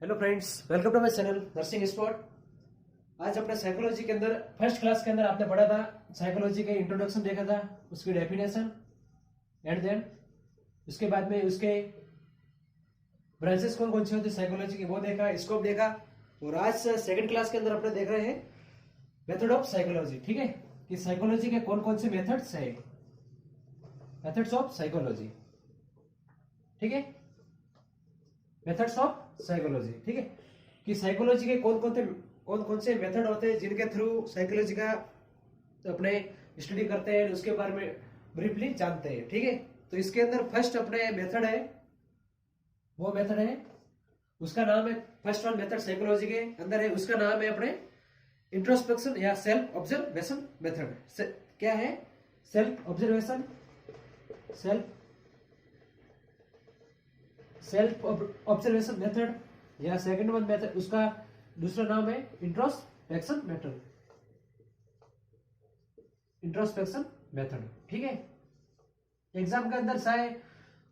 Hello friends, welcome to my channel nursing spot. आज अपने psychology के अंदर फर्स्ट क्लास के अंदर आपने पढ़ा था, साइकोलॉजी का इंट्रोडक्शन देखा था, उसकी डेफिनेशन एंड देन उसके बाद में उसके ब्रांचेस कौन कौन से होते साइकोलॉजी के वो देखा, स्कोप देखा। और आज सेकंड क्लास के अंदर अपने देख रहे हैं मेथड ऑफ साइकोलॉजी। ठीक है, कि साइकोलॉजी के कौन कौन से मेथड्स है, मेथड्स ऑफ साइकोलॉजी। ठीक है, मेथड्स ऑफ साइकोलॉजी। ठीक है, कि साइकोलॉजी के कौन कौन से मेथड होते हैं जिनके थ्रू साइकोलॉजी का अपने स्टडी करते हैं, उसके बारे में ब्रीफली जानते हैं। ठीक है, तो इसके अंदर फर्स्ट अपने मेथड है, वो मेथड है, उसका नाम है, फर्स्ट वन मेथड साइकोलॉजी के अंदर है, उसका नाम है अपने इंट्रोस्पेक्शन या सेल्फ ऑब्जर्वेशन मेथड। क्या है? Self observation, self observation method या सेकंड वन मेथड, उसका दूसरा नाम है इंट्रोस्पेक्शन मेथड, इंट्रोस्पेक्शन मेथड। ठीक है, एग्जाम के अंदर चाहे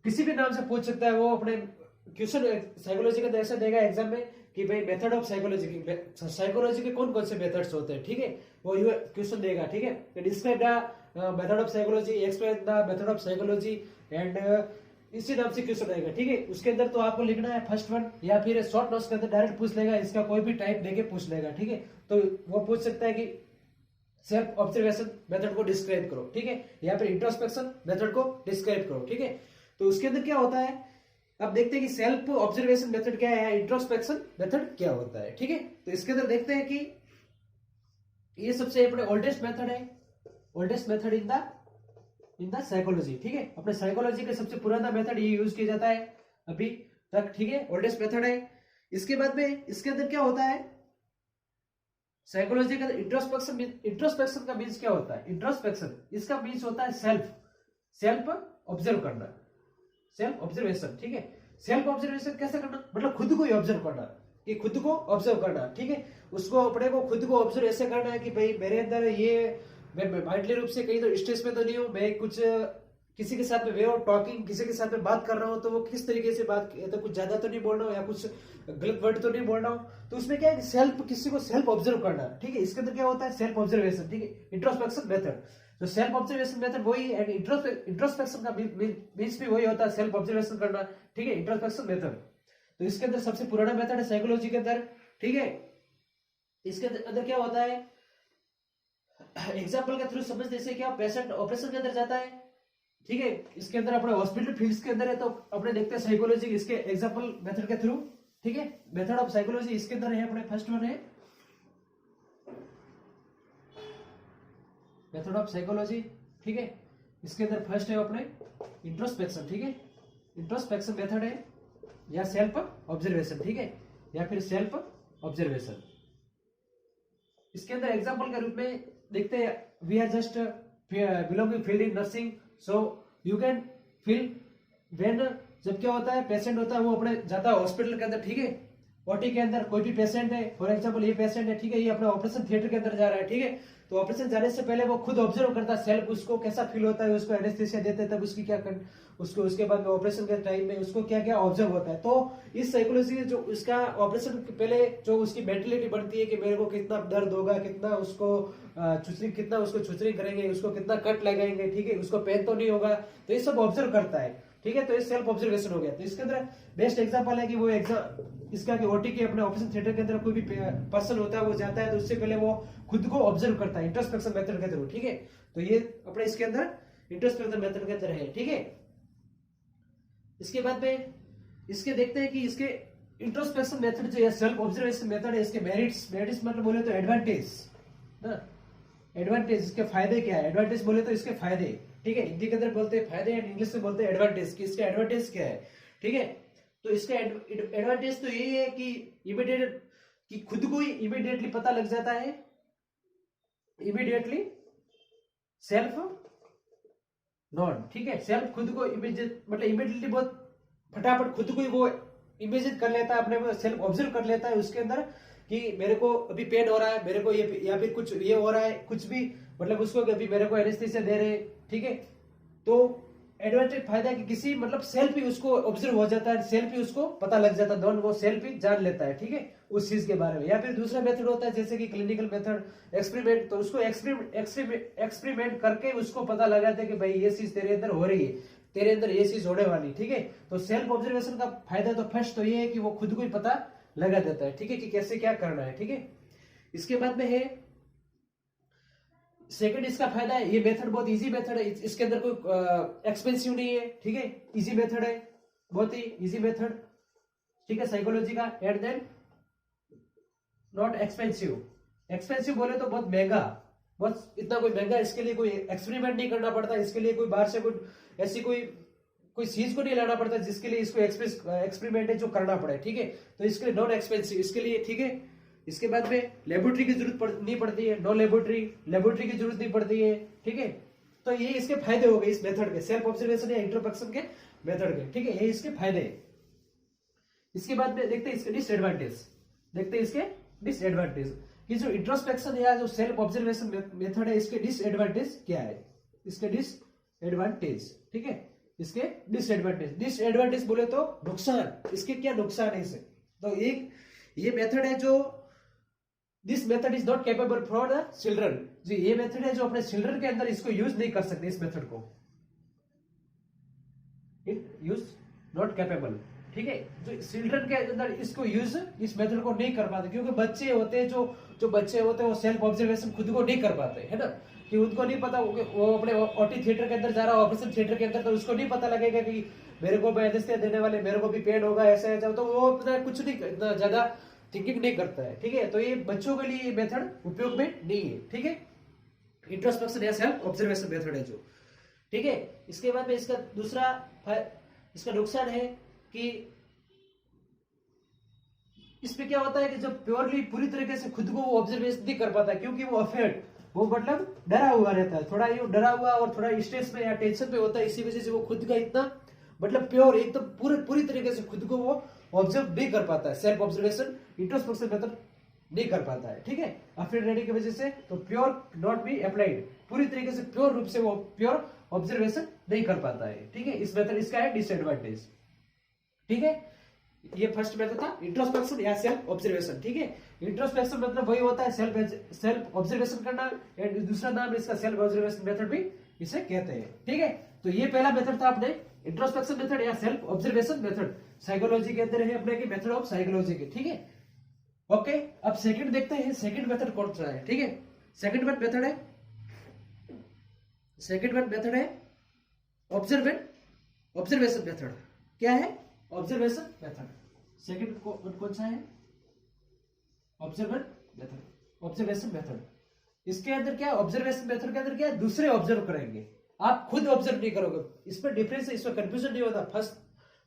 किसी भी नाम से पूछ सकता है, वो अपने क्वेश्चन साइकोलॉजी का ऐसा देगा एग्जाम में कि भाई मेथड ऑफ साइकोलॉजी के कौन कौन से मेथड्स होते हैं। ठीक है, वो ये क्वेश्चन देगा। ठीक है, describe the method of psychology, explain the method of psychology and इसी नाम से क्वेश्चन आएगा। ठीक है, उसके अंदर तो आपको लिखना है फर्स्ट वन, या फिर शॉर्ट नोट्स के अंदर डायरेक्ट पूछ लेगा, इसका कोई भी टाइप देके पूछ लेगा। ठीक है, तो वो पूछ सकता है कि सेल्फ ऑब्जर्वेशन मेथड को डिस्क्राइब करो। ठीक है, या फिर इंट्रोस्पेक्शन मेथड को डिस्क्राइब करो। ठीक है, तो उसके अंदर क्या होता है, अब देखते हैं कि सेल्फ ऑब्जर्वेशन मेथड क्या है, इंट्रोस्पेक्शन मेथड क्या होता है। ठीक है, तो इसके अंदर देखते हैं कि ये सबसे अपने ओल्डेस्ट मेथड है, oldest method in the psychology. ठीक है, अपने साइकोलॉजी का सबसे पुराना मेथड ये यूज किया जाता है अभी तक। ठीक है, ओल्डेस्ट मेथड है। इसके बाद में इसके अंदर क्या होता है, साइकोलॉजी का इंट्रोस्पेक्शन का मीन्स क्या होता है, इंट्रोस्पेक्शन इसका मीन्स होता है सेल्फ ऑब्जर्व करना, सेल्फ ऑब्जर्वेशन। ठीक है, सेल्फ ऑब्जर्वेशन कैसे करना, मतलब खुद को ही ऑब्जर्व करना, कि खुद को ऑब्जर्व करना। ठीक है, उसको अपने को खुद को ऑब्जर्व ऐसे करना है कि भाई मेरे अंदर ये, मैं माइंडली रूप से कहीं तो स्ट्रेस में तो नहीं हूँ, मैं कुछ किसी के साथ में वे ऑफ टॉकिंग, किसी के साथ में बात कर रहा हूँ तो वो किस तरीके से बात, तो कुछ ज्यादा तो नहीं बोल रहा हूँ या कुछ गलत वर्ड तो नहीं बोल रहा हूँ। तो उसमें क्या है, सेल्फ, किसी को सेल्फ ऑब्जर्व करना। ठीक है, इसके अंदर क्या होता है, सेल्फ ऑब्जर्वेशन। ठीक है, इंट्रोस्पेक्शन मेथड, तो सेल्फ ऑब्जर्वेशन मेथड वही है, इंट्रोस्पेक्शन का मीन्स भी वही होता है, सेल्फ ऑब्जर्वेशन करना। ठीक है, इंट्रोस्पेक्शन मेथड, तो इसके अंदर सबसे पुराना मेथड है साइकोलॉजी के अंदर। ठीक है, इसके अंदर क्या होता है, एग्जाम्पल के थ्रू समझने से क्या, पेशेंट ऑपरेशन के अंदर जाता है। ठीक है, इसके अंदर अपने हॉस्पिटल फील्ड्स के अंदर है, तो अपने देखते हैं साइकोलॉजी इसके एग्जाम्पल मेथड के थ्रू। ठीक है, मेथड ऑफ साइकोलॉजी इसके अंदर है अपने फर्स्ट वन है मेथड ऑफ साइकोलॉजी। ठीक है, इसके अंदर फर्स्ट है अपने इंट्रोस्पेक्शन। ठीक है, इंट्रोस्पेक्शन मेथड है या सेल्फ ऑब्जर्वेशन। ठीक है, या फिर सेल्फ ऑब्जर्वेशन। इसके अंदर एग्जाम्पल के रूप में देखते हैं, we are just belonging field in nursing, so you can feel when, जब क्या होता है, पेशेंट होता है वो अपने जाता है हॉस्पिटल के अंदर। ठीक है, ओटी के अंदर कोई भी पेशेंट है, फॉर एग्जांपल ये पेशेंट है। ठीक है, ये अपना ऑपरेशन थिएटर के अंदर जा रहा है। ठीक है, तो ऑपरेशन जाने से पहले वो खुद ऑब्जर्व करता है सेल्फ, उसको कैसा फील होता है, उसको एनेस्थीसिया देते हैं तब उसकी क्या उसको, उसके बाद में ऑपरेशन के टाइम में उसको क्या क्या ऑब्जर्व होता है। तो इस साइकोलॉजी जो उसका ऑपरेशन के पहले जो उसकी मेंटलिटी बनती है कि मेरे को कितना दर्द होगा, कितना उसको कितना उसको छुचरी करेंगे, उसको कितना कट लगाएंगे। ठीक है, उसको पेन तो नहीं होगा, तो ये सब ऑब्जर्व करता है। ठीक है, तो ये सेल्फ ऑब्जर्वेशन हो गया। तो इसके अंदर बेस्ट एग्जांपल है कि वो इसका कि ओटी के अपने ऑपरेशन थिएटर के अंदर कोई भी पर्सन होता है, वो जाता है तो उससे पहले वो खुद को ऑब्जर्व करता है इंट्रोस्पेक्शन मेथड के थ्रू। ठीक है, तो ये अपने इसके अंदर इंट्रोस्पेक्शन मेथड के अंदर है। ठीक है, इसके बाद में इसके देखते हैं कि इसके इंट्रोस्पेक्शन मेथड जो है, सेल्फ ऑब्जर्वेशन मेथड है, इसके मेरिट्स मतलब बोले तो एडवांटेज ना, एडवांटेज, इसके फायदे क्या है, एडवांटेज बोले तो इसके फायदे। ठीक है, हिंदी के अंदर बोलते हैं फायदे एंड इंग्लिश में बोलते हैं एडवांटेज, कि इसके एडवांटेज क्या है। ठीक है, तो इसका एडवांटेज तो यही है कि इमीडिएट, कि खुद को ही इमीडिएटली पता लग जाता है, इमीडिएटली सेल्फ नॉन। ठीक है, सेल्फ खुद को मतलब इमीडिएटली बहुत फटाफट खुद को ही वो इमेजिन कर लेता है, अपने को सेल्फ ऑब्जर्व कर लेता है उसके अंदर कि मेरे को अभी पेन हो रहा है, मेरे को ये, या फिर कुछ ये हो रहा है, कुछ भी, मतलब उसको अभी मेरे को एनेस्थीसिया दे रहे हैं। ठीक है, तो एडवांटेज फायदा है कि किसी मतलब सेल्फ ही उसको ऑब्जर्व हो जाता है, सेल्फ ही उसको पता लग जाता है, वो सेल्फ ही जान लेता है, ठीक है, उस चीज के बारे में। या फिर दूसरा मेथड होता है जैसे कि क्लिनिकल मेथड, एक्सपेरिमेंट, तो उसको एक्सपेरिमेंट करके उसको पता लगाते हैं कि भाई ये चीज तेरे अंदर हो रही है, तेरे अंदर ये चीज होने वाली, ठीक है। तो सेल्फ ऑब्जर्वेशन का फायदा तो फर्स्ट तो ये है कि वो खुद को ही पता लगा देता है, ठीक है, कि कैसे क्या करना है, ठीक है। इसके बाद में है सेकंड, इसका फायदा है, ये मेथड बहुत इजी मेथड है, इसके अंदर कोई एक्सपेंसिव नहीं है, ठीक है, इजी मेथड है, बहुत ही इजी मेथड, ठीक है, साइकोलॉजी का। And then not expensive, expensive बोले तो बहुत महंगा, बहुत इतना कोई महंगा, इसके लिए कोई एक्सपेरिमेंट नहीं करना पड़ता, इसके लिए कोई बाहर से कोई ऐसी कोई चीज को नहीं लाना पड़ता जिसके लिए इसको एक्सपेरिमेंट है जो करना पड़े, ठीक है। तो इसके लिए नॉन एक्सपेंसिव, इसके लिए, ठीक है। इसके बाद में लेबोरेटरी की जरूरत नहीं पड़ती है, नो लेबोरेटरी की जरूरत नहीं पड़ती है, ठीक है। तो ये इसके फायदे हो गए इस मेथड के, सेल्फ ऑब्जर्वेशन या इंट्रोस्पेक्शन के मेथड के, ठीक है, ये इसके फायदे हैं। इसके बाद में देखते हैं इसके डिसएडवांटेज, देखते हैं इसके डिसएडवांटेज कि जो इंट्रोस्पेक्शन या जो सेल्फ ऑब्जर्वेशन मेथड है इसके डिसएडवांटेज क्या है, इसके डिसएडवांटेज, ठीक है, इसके डिसएडवांटेज बोले तो नुकसान, इसके क्या नुकसान है इसे। तो एक ये मेथड है जो this method is not capable for the children, जी ये मेथड है जो अपने चिल्ड्रन के अंदर इसको यूज नहीं कर सकते, इस मेथड को इट यूज नॉट कैपेबल, ठीक है, जो चिल्ड्रन के अंदर इसको यूज इस मेथड को नहीं कर पाते, क्योंकि बच्चे होते हैं जो बच्चे होते हैं वो सेल्फ ऑब्जर्वेशन खुद को नहीं कर पाते, है ना, कि उनको नहीं पता, वो अपने ओटी थिएटर के अंदर जा रहा है, ऑपरेशन थिएटर के अंदर, तो उसको नहीं पता लगेगा कि मेरे को एनेस्थीसिया देने वाले, मेरे को भी पेन होगा, ऐसा ऐसा, तो वो कुछ नहीं, इतना ज्यादा थिंकिंग नहीं करता है, ठीक है। तो ये बच्चों के लिए ये मेथड उपयोग में नहीं है, ठीक है, इंट्रोस्पेक्शन या सेल्फ ऑब्जर्वेशन मेथड है जो, ठीक है। इसके बाद में इसका दूसरा इसका नुकसान है कि इसमें क्या होता है कि जब प्योरली पूरी तरीके से खुद को वो ऑब्जर्वेशन नहीं कर पाता, क्योंकि वो अफेक्ट, वो मतलब डरा हुआ रहता है, थोड़ा ये डरा हुआ और थोड़ा स्ट्रेस में या टेंशन पे होता है, इसी वजह से वो खुद का इतना मतलब प्योर एकदम पूरी तरीके से खुद को वो ऑब्जर्व नहीं कर पाता है, सेल्फ ऑब्जर्वेशन इंट्रोस्पेक्शन मेथड नहीं कर पाता है, ठीक है, अफेक्ट रहने की वजह से। तो प्योर नॉट बी अप्लाइड, पूरी तरीके से प्योर रूप से वो प्योर ऑब्जर्वेशन नहीं कर पाता है, ठीक है, इस मेथड, इसका है डिसएडवांटेज, ठीक है। ये फर्स्ट मेथड था इंट्रोस्पेक्शन या सेल्फ ऑब्जर्वेशन, ठीक है। इंट्रोस्पेक्शन मतलब वही होता है सेल्फ ऑब्जर्वेशन करना, एंड दूसरा नाम इसका सेल्फ ऑब्जर्वेशन मेथड भी इसे कहते हैं, ठीक है। तो ये पहला मेथड था अपने इंट्रोस्पेक्शन मेथड या सेल्फ ऑब्जर्वेशन मेथड, साइकोलॉजी के अंदर है अपने की मेथड ऑफ साइकोलॉजी के, ठीक है। ओके, अब सेकंड देखते हैं, सेकंड मेथड कौन सा है, ठीक है। सेकंड मेथड है ऑब्जर्वेशन मेथड, क्या है, ऑब्जर्वेशन मेथड। सेकंड कौन सा है, ऑब्जर्वेशन मेथड। इसके अंदर क्या, ऑब्जर्वेशन मेथड के अंदर क्या है, दूसरे ऑब्जर्व करेंगे, आप खुद ऑब्जर्व नहीं करोगे, इसमें डिफरेंस है, इसमें कंफ्यूजन नहीं होता।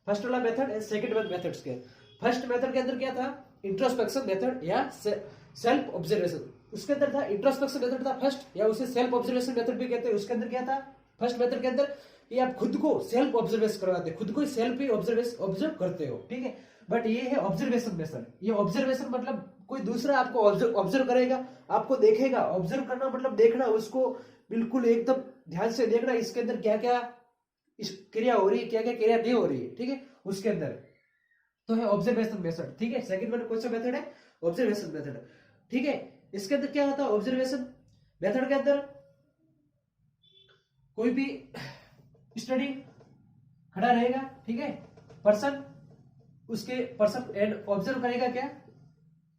फर्स्ट वाला मेथड है सेकंड मेथड्स के। फर्स्ट मेथड के अंदर क्या था, इंट्रोस्पेक्शन मेथड या सेल्फ ऑब्जर्वेशन, उसके अंदर था इंट्रोस्पेक्शन मेथड था फर्स्ट, या उसे सेल्फ ऑब्जर्वेशन मेथड भी कहते हैं। उसके अंदर क्या था, फर्स्ट मेथड के अंदर ये आप खुद को सेल्फ ऑब्जर्वेशन करवाते, खुद को सेल्फ ही ऑब्जर्व करते हो, ठीक है। बट ये है ऑब्जर्वेशन मेथड, ये ऑब्जर्वेशन मतलब कोई दूसरा आपको ऑब्जर्व करेगा, आपको देखेगा, ऑब्जर्व करना मतलब देखना, उसको बिल्कुल एकदम ध्यान से देखना, इसके अंदर क्या क्या क्रिया हो रही है, क्या क्या क्रिया नहीं हो रही है, ठीक है, उसके अंदर तो है ऑब्जर्वेशन मेथड, ठीक है। सेकंड कौन सा मेथड है, ऑब्जर्वेशन मेथड, ठीक है। इसके अंदर क्या होता है, ऑब्जर्वेशन मेथड के अंदर कोई भी स्टडी खड़ा रहेगा, ठीक है, पर्सन एंड ऑब्जर्व करेगा, क्या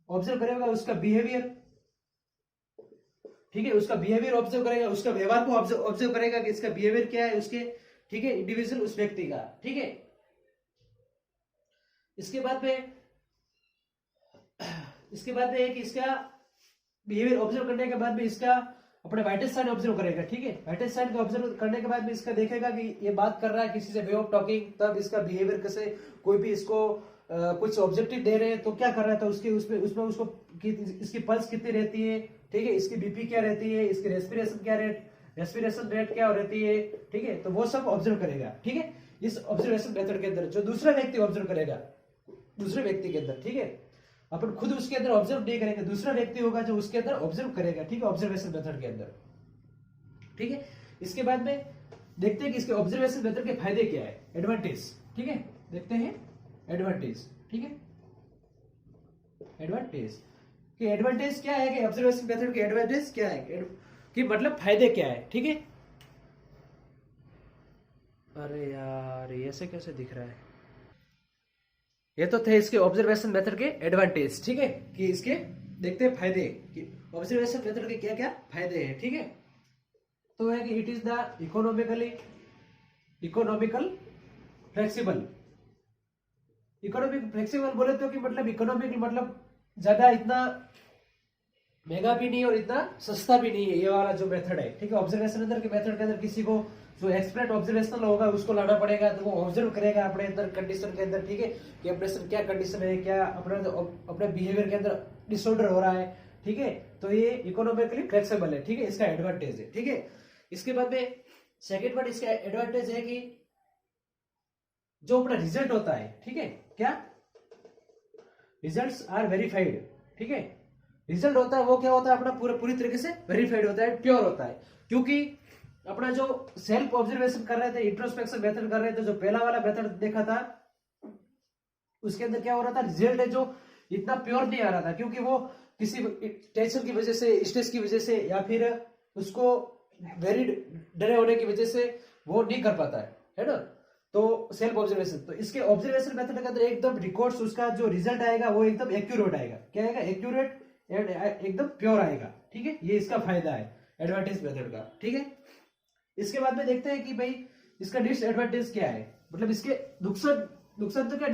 ऑब्जर्व करेगा उसका बिहेवियर, ठीक है, उसका बिहेवियर ऑब्जर्व करेगा, उसका व्यवहार को ऑब्जर्व करेगा कि इसका बिहेवियर क्या है उसके, ठीक है, इंडिविजुअल उस व्यक्ति का, ठीक है। इसके बाद में है कि इसका बिहेवियर ऑब्जर्व करने के बाद में इसका अपने वाइटल साइन ऑब्जर्व करेगा, ठीक है। वाइटल साइन को ऑब्जर्व करने के बाद में इसका देखेगा कि ये बात कर रहा है किसी से, वे ऑफ टॉकिंग, तब इसका बिहेवियर कैसे, कोई भी इसको कुछ ऑब्जेक्टिव दे रहे हैं तो क्या कर रहा है, तो उसमें उसको इसकी पल्स कितनी रहती है, ठीक है, इसकी बीपी क्या रहती है, इसकी रेस्पिरेशन रेट क्या रहती है, ठीक है, तो वो सब ऑब्जर्व करेगा, ठीक है, इस ऑब्जर्वेशन मेथड के अंदर। जो दूसरा व्यक्ति ऑब्जर्व करेगा दूसरे व्यक्ति के अंदर, ठीक है, अपन खुद उसके अंदर ऑब्जर्व नहीं करेंगे, दूसरा व्यक्ति होगा जो उसके अंदर ऑब्जर्व करेगा, ठीक है, ऑब्जर्वेशन मेथड के अंदर, ठीक है। इसके बाद में देखते हैं कि इसके ऑब्जर्वेशन मेथड के फायदे क्या है, एडवांटेज, ठीक है। देखते हैं एडवांटेज, ठीक है। एडवांटेज कि एडवांटेज क्या है, कि ऑब्जर्वेशन मेथड के एडवांटेज क्या है, कि मतलब फायदे क्या है, ठीक है। अरे यार ये ऐसे कैसे दिख रहा है, ये तो थे इसके ऑब्जर्वेशन मेथड के एडवांटेज, ठीक है। कि इसके देखते हैं फायदे, कि ऑब्जर्वेशन मेथड के क्या क्या फायदे हैं, ठीक है। तो है कि it is the economical flexible. Economic flexible बोले तो कि मतलब इकोनॉमिक मतलब ज्यादा इतना महंगा भी नहीं और इतना सस्ता भी नहीं है ये वाला जो मेथड है, ठीक है। ऑब्जर्वेशन मेथड के मेथड के अंदर किसी को जो एक्सपर्ट ऑब्जर्वेशनल होगा उसको लाना पड़ेगा, तो वो ऑब्जर्व करेगा अपने अंदर कंडीशन के अंदर, ठीक है, कि अपने क्या कंडीशन है, क्या अपने बिहेवियर के अंदर डिसऑर्डर हो रहा है, ठीक है। तो ये इकोनॉमिकली फ्लेक्सिबल है, ठीक है, इसका एडवांटेज है, ठीक है। इसके बाद में सेकेंड वर्ड इसका एडवांटेज है कि जो अपना रिजल्ट होता है, ठीक है, क्या रिजल्ट्स आर वेरीफाइड, ठीक है। रिजल्ट होता है वो क्या होता है, अपना पूरी तरीके से वेरीफाइड होता है, प्योर होता है। क्योंकि अपना जो सेल्फ ऑब्जर्वेशन कर रहे थे, इंट्रोस्पेक्शन मेथड कर रहे थे, जो पहला वाला मेथड देखा था उसके अंदर क्या हो रहा था, रिजल्ट है जो इतना प्योर नहीं आ रहा था, क्योंकि वो किसी टेंशन की वजह से, स्ट्रेस की वजह से, या फिर उसको वेरी डरे होने की वजह से वो नहीं कर पाता है ना। तो सेल्फ ऑब्जर्वेशन, तो इसके ऑब्जर्वेशन मेथड के अंदर एकदम रिकॉर्ड्स, उसका जो रिजल्ट आएगा वो एकदम एक्यूरेट आएगा, क्या आएगा, एक्यूरेट एंड एकदम प्योर आएगा, ठीक है। ये इसका फायदा है एडवांटेज मेथड का, ठीक है। इसके बाद में देखते हैं कि भाई इसका डिसएडवांटेज क्या है, मतलब इसके नुकसान तो क्या,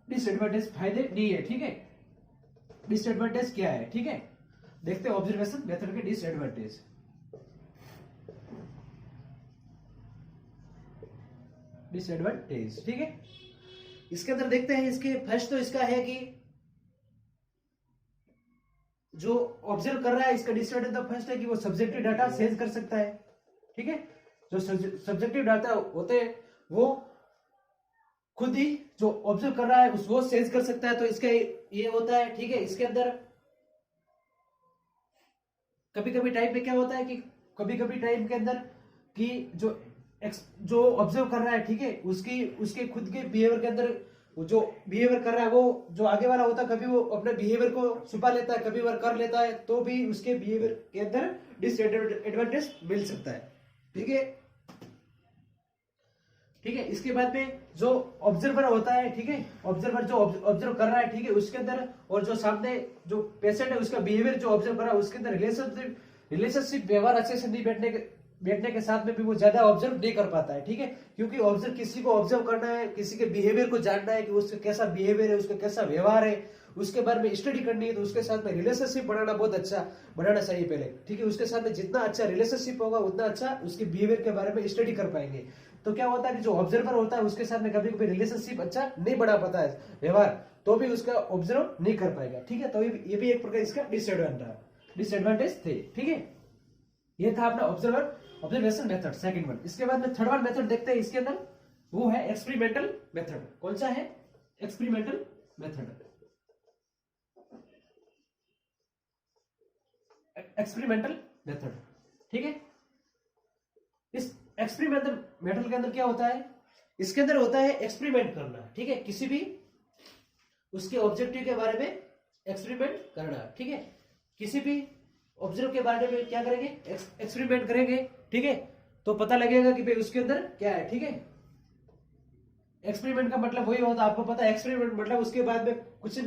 डिसएडवांटेज फायदे नहीं है, ठीक है। डिसएडवांटेज क्या है, ठीक है, देखते हैं ऑब्जर्वेशन मेथड के डिसएडवांटेज। डिसएडवांटेज, ठीक है। इसके अंदर देखते हैं, इसके फर्स्ट तो इसका है कि जो ऑब्जर्व कर रहा है, इसका डिसएडवांटेज फर्स्ट है कि वो सब्जेक्टिव डाटा सेंस कर सकता है, ठीक है। जो सब्जेक्टिव डाटा होते हैं वो खुद ही जो ऑब्जर्व कर रहा है वो सेंस कर सकता है, तो इसका ये होता है, ठीक है। इसके अंदर कभी कभी टाइम में क्या होता है कि कभी कभी टाइम के अंदर कि जो ऑब्जर्व कर रहा है, ठीक है, उसके खुद के बिहेवियर के अंदर जो बिहेवियर कर रहा है वो जो आगे वाला होता है, कभी वो अपने बिहेवियर को छुपा लेता है, कभी वो कर लेता है, तो भी उसके बिहेवियर के अंदर डिसएडवांटेज मिल सकता है, ठीक है, ठीक है। इसके बाद में जो ऑब्जर्वर होता है, ठीक है, ऑब्जर्वर जो ऑब्जर्व कर रहा है, ठीक है, उसके अंदर और जो सामने जो पेशेंट है उसका बिहेवियर जो ऑब्जर्व कर रहा है उसके अंदर रिलेशनशिप व्यवहार अच्छे से नहीं बैठने के साथ में भी वो ज्यादा ऑब्जर्व नहीं कर पाता है, ठीक है। क्योंकि ऑब्जर्व किसी को ऑब्जर्व करना है, किसी के बिहेवियर को जानना है कि उसका कैसा बिहेवियर है, उसका कैसा व्यवहार है, उसके बारे में स्टडी करनी है, तो उसके साथ में रिलेशनशिप बनाना चाहिए पहले, ठीक है। उसके साथ में जितना अच्छा रिलेशनशिप होगा उतना अच्छा उसके बिहेवियर के बारे में स्टडी कर पाएंगे। तो क्या होता है कि जो ऑब्जर्वर होता है उसके साथ में कभी कभी रिलेशनशिप अच्छा नहीं बना पाता है, व्यवहार, तो भी उसका ऑब्जर्व नहीं कर पाएगा, ठीक है। तो ये भी एक प्रकार इसका डिसएडवांटेज थे, ठीक है। ये था अपना ऑब्जर्वेशन मेथड, सेकंड वन। इसके बाद में थर्ड वन मेथड देखते हैं, इसके अंदर वो है एक्सपेरिमेंटल मेथड। कौन सा है, एक्सपेरिमेंटल मेथड। एक्सपेरिमेंटल मेथड, ठीक है। इस एक्सपेरिमेंटल मेथड के अंदर क्या होता है, इसके अंदर होता है एक्सपेरिमेंट करना, ठीक है, किसी भी उसके ऑब्जेक्टिव के बारे में एक्सपेरिमेंट करना, ठीक है। किसी भी ऑब्जेक्टिव के बारे में क्या करेंगे, एक्सपेरिमेंट करेंगे, ठीक है, तो पता लगेगा कि भाई उसके अंदर क्या है, ठीक है। एक्सपेरिमेंट का मतलब वही होता है, आपको पता है, एक्सपेरिमेंट मतलब उसके बाद में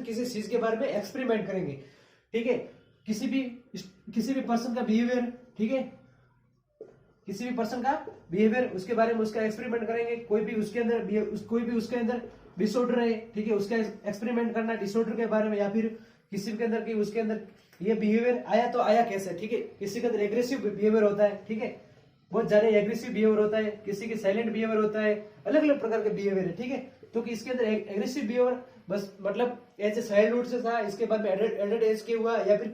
किसी चीज के बारे में एक्सपेरिमेंट करेंगे, ठीक है। किसी भी पर्सन का बिहेवियर, ठीक है, किसी भी पर्सन का बिहेवियर उसके बारे में उसका एक्सपेरिमेंट करेंगे। कोई भी उसके अंदर डिसऑर्डर है, ठीक है, उसका एक्सपेरिमेंट करना डिसऑर्डर के बारे में, या फिर किसी के अंदर उसके अंदर ये बिहेवियर आया तो आया कैसे, ठीक है। किसी के अंदर एग्रेसिव बिहेवियर होता है, ठीक है, बहुत ज्यादा एग्रेसिव बिहेवियर होता है, किसी के साइलेंट बिहेवियर होता है, अलग अलग प्रकार के बिहेवियर है, ठीक है। तो कि इसके अंदर एग्रेसिव बिहेवियर बस मतलब एज ए चाइल्डहुड से था, इसके बाद में एडल्ट एज के हुआ, या फिर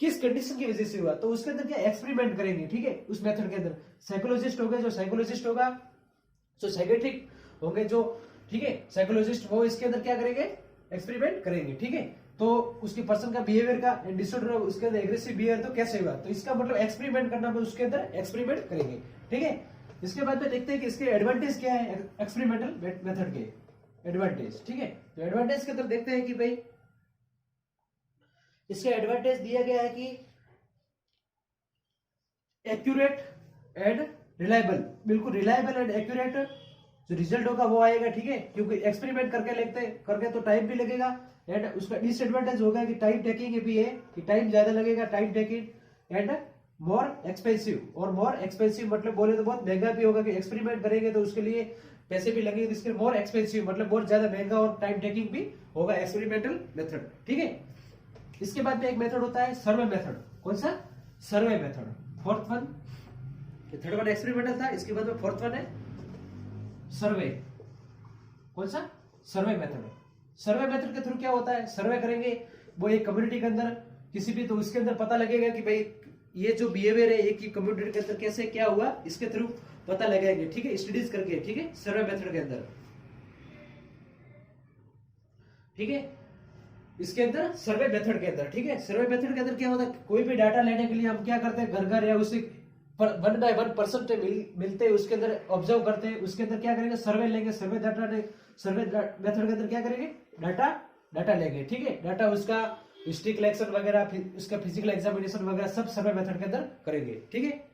किस कंडीशन की वजह से हुआ, तो उसके अंदर क्या एक्सपेरिमेंट करेंगे, ठीक है। उस मेथड के अंदर साइकोलॉजिस्ट होगा, जो साइकेट्रिक होंगे, जो ठीक है साइकोलॉजिस्ट, वो इसके अंदर क्या करेंगे, एक्सपेरिमेंट करेंगे, ठीक है। तो उसकी पर्सन का बिहेवियर का डिसऑर्डर, उसके अंदर एग्रेसिव बिहेवियर तो कैसे होगा, तो इसका मतलब एक्सपेरिमेंट करना, उसके अंदर एक्सपेरिमेंट करेंगे, ठीक है। इसके बाद में देखते हैं कि इसके एडवांटेज क्या है एक्सपेरिमेंटल मेथड के एडवांटेज, ठीक है। तो एडवांटेज के अंदर देखते हैं कि भाई इसका एडवांटेज दिया गया है कि एक्यूरेट एंड रिलायबल, बिल्कुल रिलायबल एंड एक्यूरेट जो रिजल्ट होगा वो आएगा, ठीक है। क्योंकि एक्सपेरिमेंट करके तो टाइम भी लगेगा, एंड उसका डिसएडवांटेज होगा कि टाइम टेकिंग भी है, कि टाइम ज्यादा लगेगा, time taking and more expensive. और मोर एक्सपेंसिव मतलब बोले तो बहुत महंगा भी होगा, कि एक्सपेरिमेंट करेंगे तो उसके लिए पैसे भी लगेंगे, इसके मोर एक्सपेंसिव मतलब बहुत ज्यादा महंगा और टाइम टेकिंग भी होगा एक्सपेरिमेंटल मेथड, ठीक है। इसके बाद में एक मेथड होता है सर्वे मेथड। कौन सा? Survey method. Fourth one, third one experimental था, इसके बाद में फोर्थ वन है सर्वे। कौन सा? Survey method. सर्वे मेथड के थ्रू क्या होता है, सर्वे करेंगे वो एक कम्युनिटी के अंदर किसी भी, तो उसके अंदर पता लगेगा कि भाई ये जो बिहेवियर है एक ही कम्युनिटी के अंदर कैसे क्या हुआ, इसके थ्रू पता लगाएंगे, ठीक है, स्टडीज करके, ठीक है, सर्वे मेथड के अंदर, ठीक है। इसके अंदर सर्वे मेथड के अंदर, ठीक है, सर्वे मेथड के अंदर क्या होता है, कोई भी डाटा लेने के लिए हम क्या करते हैं, घर घर या उसे 1 बाय 1 पर्सन मिलते हैं, उसके अंदर ऑब्जर्व करते हैं, उसके अंदर क्या करेंगे, सर्वे लेंगे, सर्वे मेथड के अंदर क्या करेंगे, डाटा लेंगे, ठीक है। डाटा उसका हिस्ट्री कलेक्शन वगैरह, उसका फिजिकल एग्जामिनेशन वगैरह सब सर्वे मेथड के अंदर करेंगे, ठीक है।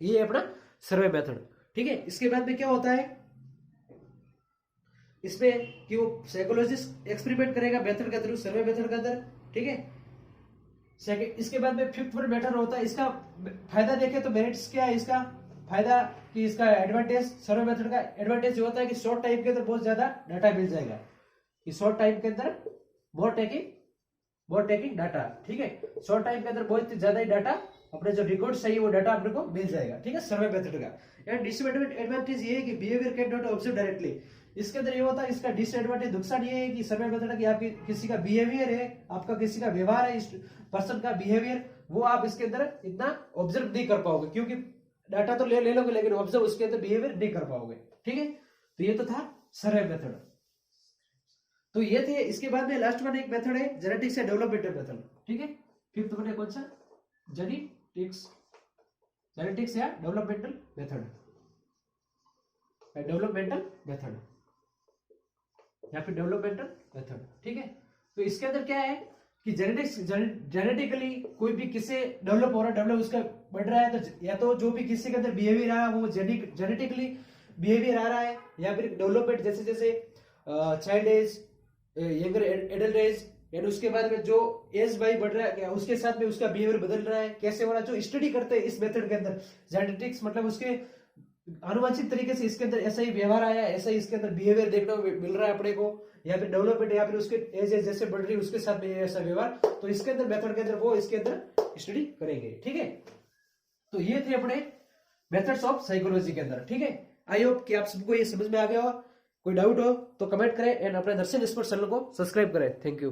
ये अपना सर्वे मेथड, ठीक है। इसके बाद में क्या होता है इसमें कि वो साइकोलॉजिस्ट एक्सपेरिमेंट करेगा मेथड के थ्रू, सर्वे मेथड के अंदर, ठीक है। सेकंड, इसके बाद में फिफ्थ वन मेथड होता है। इसका फायदा देखें तो मेरिट्स क्या है, इसका फायदा कि इसका एडवांटेज, सर्वे मेथड का एडवांटेज जो होता है कि शॉर्ट टाइम के अंदर बहुत ज्यादा डाटा मिल जाएगा, कि शॉर्ट टाइम के अंदर मोर टेकिंग डाटा, ठीक है। शॉर्ट टाइम के अंदर बहुत ज्यादा ही डाटा, अपने जो रिकॉर्ड चाहिए वो डाटा अपने को मिल जाएगा, ठीक है, सर्वे मेथड का। एंड डिसएडवांटेज ये है कि behaviour can not observe directly. इसके अंदर ये होता है, इसका डिसएडवांटेज, नुकसान ये है कि सर्वे मेथड की आपकी किसी का बिहेवियर है, आपका किसी का व्यवहार है, इस पर्सन का बिहेवियर, वो आप इसके अंदर इतना ऑब्जर्व नहीं कर पाओगे, क्योंकि डाटा तो ले लोगे लेकिन ऑब्जर्व उसके अंदर बिहेवियर नहीं कर पाओगे, ठीक है। तो ये तो था सर्वे मेथड। तो ये थे। इसके बाद में लास्ट वन एक मेथड है जेनेटिक्स या डेवलपमेंटल मेथड, ठीक है। फिफ्थ वन है कौन सा? जेनेटिक्स या डेवलपमेंटल मेथड, या फिर डेवलपमेंटल मेथड, ठीक है। तो इसके अंदर क्या है कि जेनेटिकली कोई भी किससे डेवलप हो रहा है, डेवलप उसका बढ़ रहा है, तो या तो जो भी किसी के अंदर बिहेवियर आ रहा है वो जेनेटिकली बिहेवियर आ रहा है, या फिर डेवलपमेंट जैसे जैसे child age, younger adult age, यानी उसके बाद में जो एज भाई बढ़ रहा है उसके साथ में उसका बिहेवियर बदल रहा है, कैसे हो रहा है, जो स्टडी करते हैं इस मेथड के अंदर। जेनेटिक्स मतलब उसके आनुवंशिक तरीके से इसके अंदर ऐसा ही व्यवहार आया, ऐसा ही इसके अंदर बिहेवियर देखने को मिल रहा है अपने को, या फिर डेवलपमेंट, या फिर उसके एज जैसे बढ़ रही है उसके साथ में ऐसा व्यवहार, तो इसके अंदर मेथड के अंदर वो इसके अंदर स्टडी करेंगे, ठीक है। तो ये थे अपने मेथड्स ऑफ साइकोलॉजी के अंदर, ठीक है। आई होप कि आप सबको ये समझ में आ गया हो। कोई डाउट हो तो कमेंट करें एंड अपने दर्शन स्पोर्ट्स चैनल को सब्सक्राइब करें। Thank you.